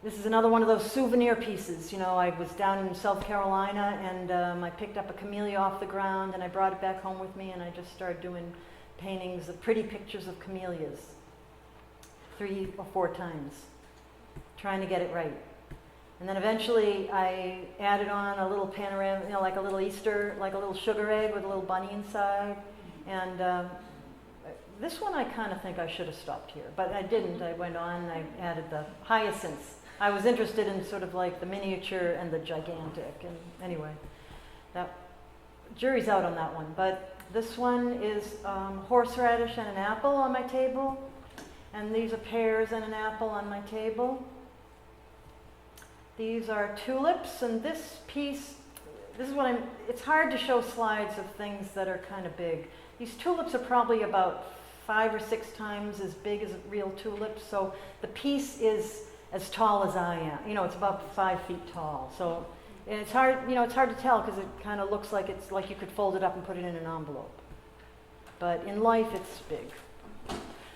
This is another one of those souvenir pieces. You know, I was down in South Carolina, and I picked up a camellia off the ground, and I brought it back home with me, and I just started doing paintings of pretty pictures of camellias 3 or 4 times, trying to get it right. And then eventually I added on a little panorama, you know, like a little Easter, like a little sugar egg with a little bunny inside. And this one I kind of think I should have stopped here, but I didn't. I went on and I added the hyacinths. I was interested in sort of like the miniature and the gigantic, and anyway, that jury's out on that one. But this one is horseradish and an apple on my table, and these are pears and an apple on my table. These are tulips, and this piece, it's hard to show slides of things that are kind of big. These tulips are probably about 5 or 6 times as big as real tulips, so the piece is as tall as I am. You know, it's about 5 feet tall. So, and it's hard to tell because it kind of looks like it's like you could fold it up and put it in an envelope. But in life, it's big.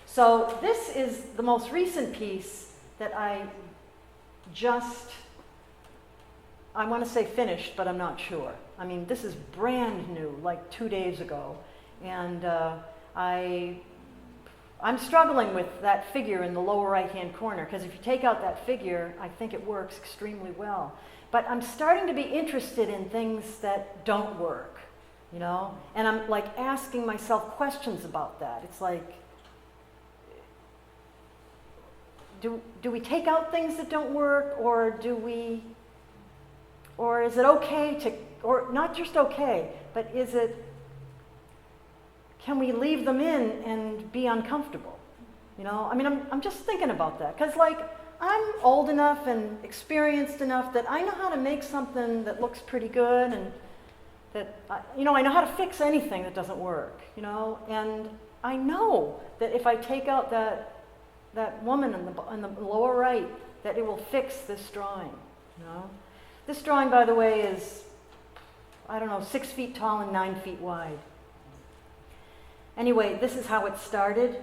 So this is the most recent piece that I just I want to say finished, but I'm not sure. I mean, this is brand new, like 2 days ago. And I'm struggling with that figure in the lower right-hand corner, because if you take out that figure, I think it works extremely well. But I'm starting to be interested in things that don't work, you know? And I'm like asking myself questions about that. It's like, do we take out things that don't work, or or is it okay to, or not just okay, but can we leave them in and be uncomfortable? You know, I mean, I'm just thinking about that, because like, I'm old enough and experienced enough that I know how to make something that looks pretty good, and that, you know, I know how to fix anything that doesn't work, you know, and I know that if I take out that woman in the lower right, that it will fix this drawing, you know. This drawing, by the way, is, I don't know, 6 feet tall and 9 feet wide. Anyway, this is how it started.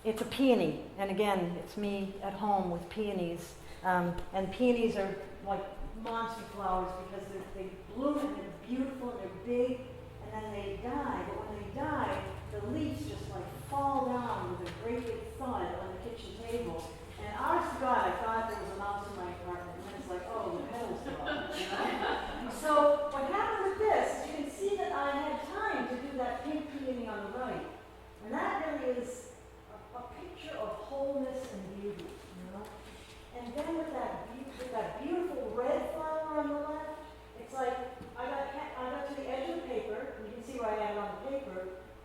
It's a peony, and again, it's me at home with peonies. And peonies are like monster flowers because they bloom and they're beautiful and they're big, and then they die. But when they die, the leaves just like fall down with a great big thud on the kitchen table. And honest to God, I thought there was a mouse in my apartment, and then it's like, oh, the petals gone. You know? So what happened with this, you can see that I had time to do that pink peony on the right. And that really is a picture of wholeness and beauty, you know? And then with that beautiful red flower on the left, it's like I got to the edge of the paper, and you can see where I had it on the paper,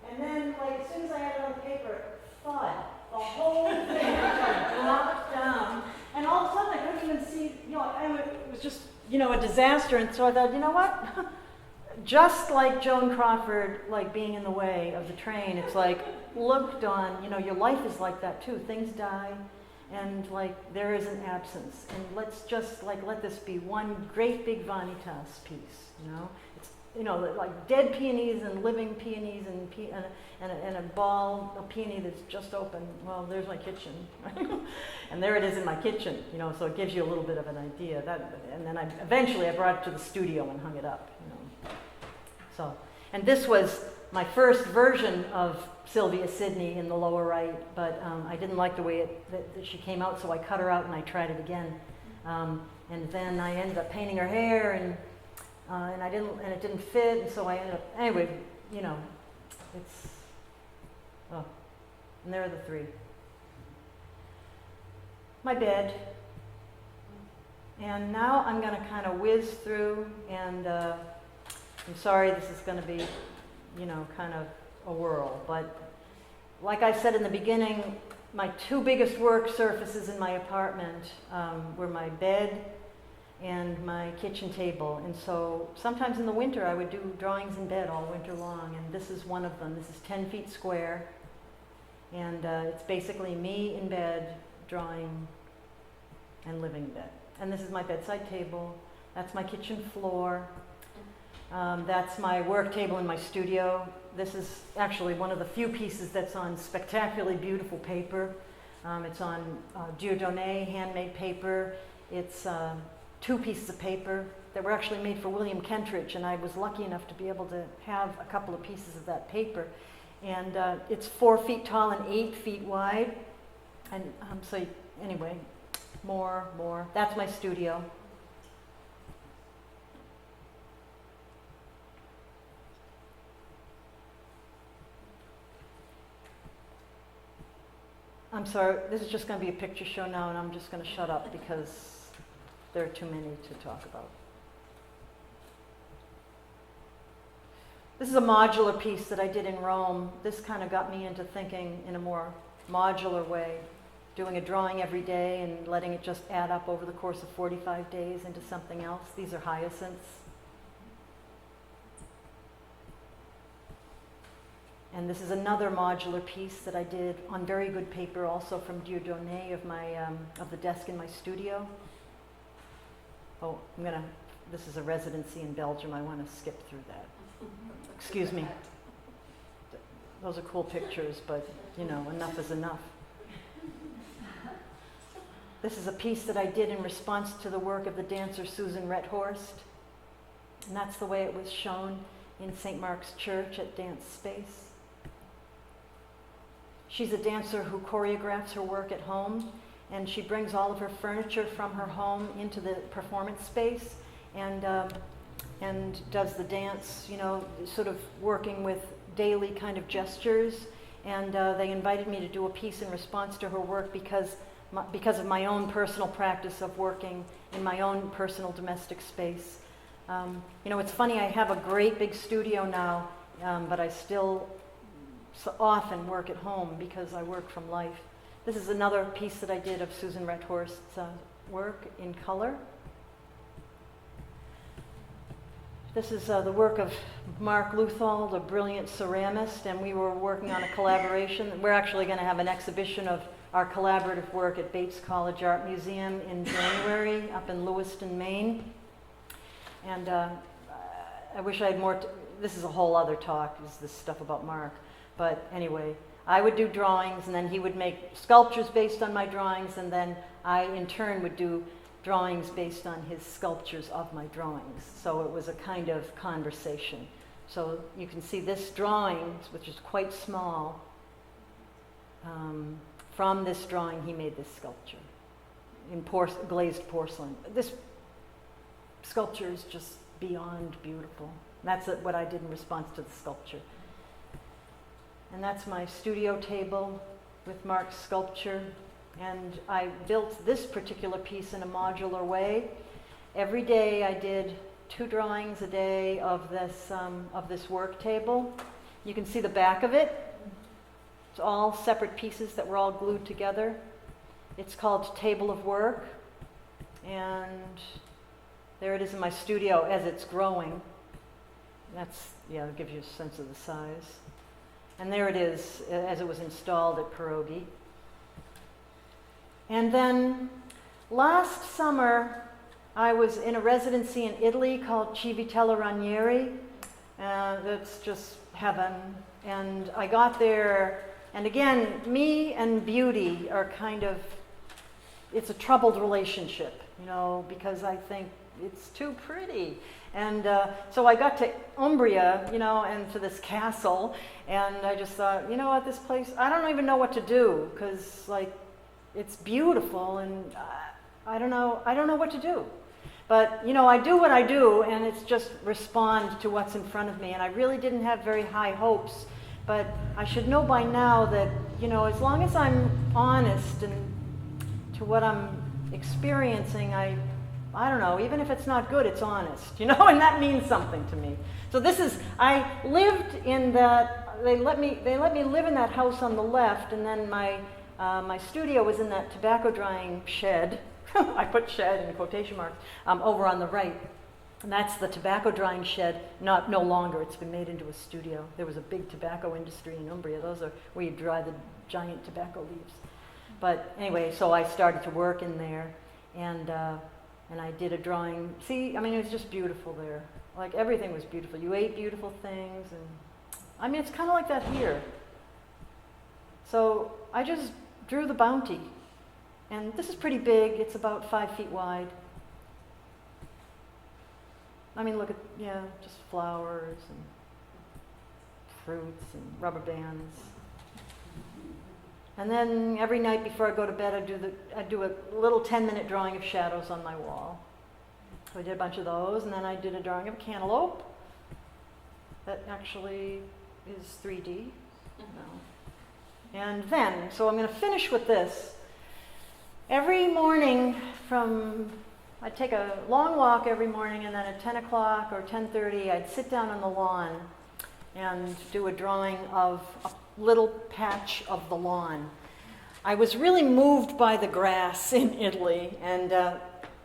and then like as soon as I had it on the paper, thud. The whole thing dropped down, and all of a sudden I couldn't even see, you know, it was just, you know, a disaster. And so I thought, you know what? Just like Joan Crawford, like being in the way of the train, it's like, look, Dawn, you know, your life is like that too. Things die, and like there is an absence, and let's just like let this be one great big vanitas piece, you know. It's, you know, like dead peonies and living peonies and a ball, a peony that's just open. Well, there's my kitchen, and there it is in my kitchen, you know. So it gives you a little bit of an idea. And then eventually I brought it to the studio and hung it up, you know. So, and this was my first version of Sylvia Sidney in the lower right, but I didn't like the way that she came out, so I cut her out and I tried it again. And then I ended up painting her hair, and it didn't fit, and so I ended up, anyway, you know, it's, oh, and there are the three. My bed. And now I'm going to kind of whiz through, and I'm sorry this is going to be, you know, kind of a whirl, but like I said in the beginning, my 2 biggest work surfaces in my apartment were my bed and my kitchen table. And so sometimes in the winter I would do drawings in bed all winter long, and this is one of them. This is 10 feet square, and it's basically me in bed drawing and living in bed. And this is my bedside table. That's my kitchen floor. That's my work table in my studio. This is actually one of the few pieces that's on spectacularly beautiful paper. It's on Dieu, handmade paper. It's 2 pieces of paper that were actually made for William Kentridge, and I was lucky enough to be able to have a couple of pieces of that paper. And it's 4 feet tall and 8 feet wide. And so anyway, more. That's my studio. I'm sorry, this is just going to be a picture show now, and I'm just going to shut up because there are too many to talk about. This is a modular piece that I did in Rome. This kind of got me into thinking in a more modular way, doing a drawing every day and letting it just add up over the course of 45 days into something else. These are hyacinths. And this is another modular piece that I did on very good paper, also from Dieu of the desk in my studio. Oh, this is a residency in Belgium. I want to skip through that. Excuse me. Those are cool pictures, but, you know, enough is enough. This is a piece that I did in response to the work of the dancer Susan Rethorst. And that's the way it was shown in St. Mark's Church at Danspace. She's a dancer who choreographs her work at home, and she brings all of her furniture from her home into the performance space and does the dance, you know, sort of working with daily kind of gestures. And they invited me to do a piece in response to her work because of my own personal practice of working in my own personal domestic space. You know, it's funny, I have a great big studio now, but I still so often work at home because I work from life. This is another piece that I did of Susan Rethorst's work in color. This is the work of Mark Luthold, a brilliant ceramist, and we were working on a collaboration. We're actually going to have an exhibition of our collaborative work at Bates College Art Museum in January up in Lewiston, Maine. And I wish I had more. This is a whole other talk, is this stuff about Mark. But anyway, I would do drawings, and then he would make sculptures based on my drawings, and then I, in turn, would do drawings based on his sculptures of my drawings. So it was a kind of conversation. So you can see this drawing, which is quite small. From this drawing, he made this sculpture in glazed porcelain. This sculpture is just beyond beautiful. That's what I did in response to the sculpture. And that's my studio table with Mark's sculpture. And I built this particular piece in a modular way. Every day I did 2 drawings a day of this work table. You can see the back of it. It's all separate pieces that were all glued together. It's called Table of Work. And there it is in my studio as it's growing. That's, yeah, it gives you a sense of the size. And there it is as it was installed at Pierogi. And then last summer, I was in a residency in Italy called Civitella Ranieri. That's just heaven. And I got there, and again, me and beauty are kind of, it's a troubled relationship, you know, because I think it's too pretty. And so I got to Umbria, you know, and to this castle, and I just thought, you know what, this place, I don't even know what to do, because, like, it's beautiful, and I don't know what to do. But, you know, I do what I do, and it's just respond to what's in front of me, and I really didn't have very high hopes, but I should know by now that, you know, as long as I'm honest and to what I'm experiencing, I don't know, even if it's not good, it's honest, you know, and that means something to me. So this is, I lived in that, they let me live in that house on the left, and then my studio was in that tobacco drying shed. I put shed in quotation marks, over on the right. And that's the tobacco drying shed, no longer, it's been made into a studio. There was a big tobacco industry in Umbria. Those are where you dry the giant tobacco leaves. But anyway, so I started to work in there, and I did a drawing. See, I mean, it was just beautiful there. Like, everything was beautiful. You ate beautiful things, and I mean, it's kind of like that here. So I just drew the bounty. And this is pretty big. It's about 5 feet wide. I mean, look at, yeah, just flowers and fruits and rubber bands. And then every night before I go to bed, I do a little 10-minute drawing of shadows on my wall. So I did a bunch of those, and then I did a drawing of a cantaloupe that actually is 3D. And then, so I'm going to finish with this. Every morning I'd take a long walk every morning, and then at 10 o'clock or 10:30, I'd sit down on the lawn and do a drawing of a little patch of the lawn. I was really moved by the grass in Italy, and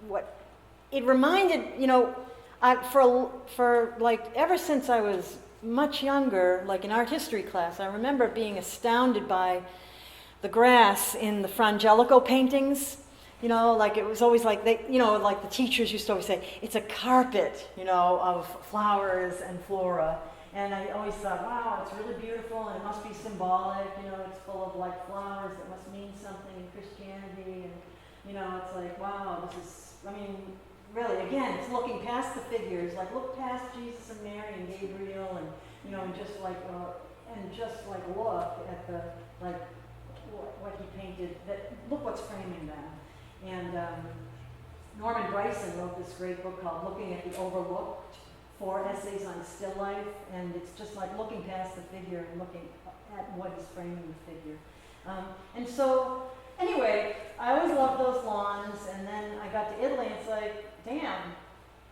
what it reminded, you know, for like ever since I was much younger, like in art history class, I remember being astounded by the grass in the Frangelico paintings. You know, like it was always like like the teachers used to always say, it's a carpet, you know, of flowers and flora. And I always thought, wow, it's really beautiful, and it must be symbolic, you know, it's full of like flowers that must mean something in Christianity. And You know, it's like, wow, this is, I mean, really, again, it's looking past the figures, like look past Jesus and Mary and Gabriel and, you know, and just like look at the, like, what he painted, that, look what's framing them. And Norman Bryson wrote this great book called Looking at the Overlooked, 4 essays on still life, and it's just like looking past the figure and looking at what is framing the figure. And so, anyway, I always loved those lawns, and then I got to Italy, and it's like, damn,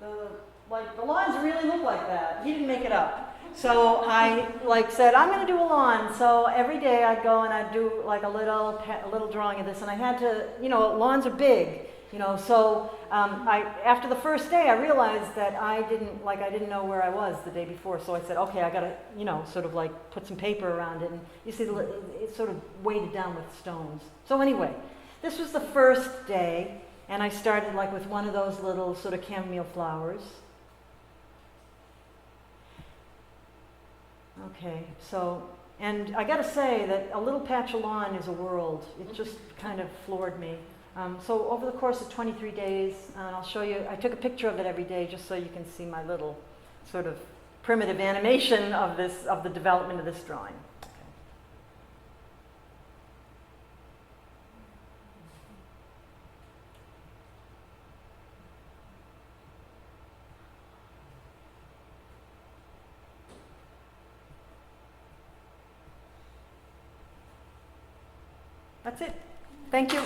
the lawns really look like that. He didn't make it up. So I said, I'm going to do a lawn. So every day I'd go and I'd do like a little drawing of this, and I had to, you know, lawns are big, you know. So after the first day, I realized that I didn't know where I was the day before. So I said, okay, I got to, you know, sort of like put some paper around it, and you see, it's sort of weighted down with stones. So anyway, this was the first day, and I started like with one of those little sort of chamomile flowers. Okay, so, and I got to say that a little patch of lawn is a world. It just kind of floored me. So over the course of 23 days, I'll show you, I took a picture of it every day just so you can see my little sort of primitive animation of the development of this drawing. That's it. Thank you.